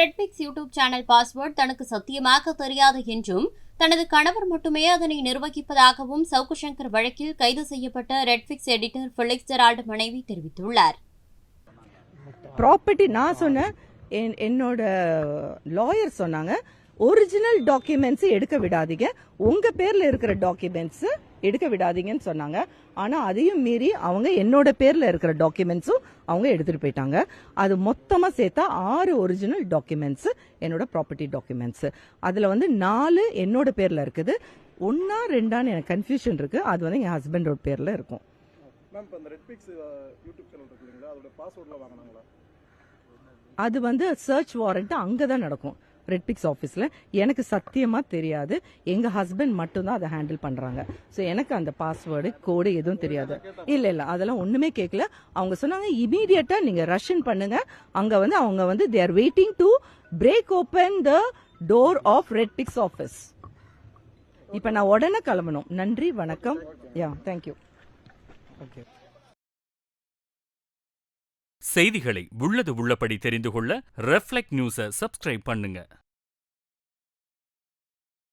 Redpix YouTube channel password தனக்கு சத்தியமாக தெரியாது என்றும் தனது கணவர் மட்டுமே அதனை நிர்வகிப்பதாகவும் சவுக்கு சங்கர் வழக்கில் கைது செய்யப்பட்ட ரெட்பிக்ஸ் எடிட்டர் ஃபெலிக்ஸ் ஜெரால்ட் மனைவி தெரிவித்துள்ளார். ப்ராப்பர்ட்டி நான் சொன்னேன், என்னோட லாயர் சொன்னாங்க ஒரிஜினல் டாக்குமெண்ட்ஸ் எடுக்க விடாதீங்க, உங்க பேர்ல இருக்கிற டாக்குமெண்ட்ஸ் எடுக்க விடாதீங்கன்னு சொன்னாங்க. ஆனா அதையும் மீறி அவங்க என்னோட பேர்ல இருக்கிற டாக்குமெண்ட்ஸும் அவங்க எடுத்துட்டு போயிட்டாங்க. அது மொத்தமா சேர்த்தா 6 ஒரிஜினல் டாக்குமெண்ட்ஸ் என்னோட ப்ராப்பர்ட்டி டாக்குமெண்ட்ஸ். அதுல 4 என்னோட பேர்ல இருக்குது, 1 2 எனக்கு கன்ஃபியூஷன் இருக்கு. அது என் ஹஸ்பண்டோட பேர்ல இருக்கும். அது சர்ச் வாரண்ட் அங்கதான் நடக்கும், ரெட்பிக்ஸ் ஆஃபீஸில். எனக்கு சத்தியமாக தெரியாது, எங்கள் ஹஸ்பண்ட் மட்டும்தான் அதை ஹேண்டில் பண்ணுறாங்க. ஸோ எனக்கு அந்த பாஸ்வேர்டு கோடு எதுவும் தெரியாது. இல்லை அதெல்லாம் ஒன்றுமே கேட்கல. அவங்க சொன்னாங்க இமீடியட்டாக நீங்கள் ரஷ்ஷன் பண்ணுங்க, அங்கே அவங்க they are waiting to break open the door of Redpix office. இப்போ நான் உடனே கிளம்பணும். நன்றி, வணக்கம். தேங்க்யூ. ஓகே. செய்திகளை உள்ளது உள்ளபடி தெரிந்து கொள்ள ரெஃப்ளெக்ட் நியூஸை சப்ஸ்கிரைப் பண்ணுங்க.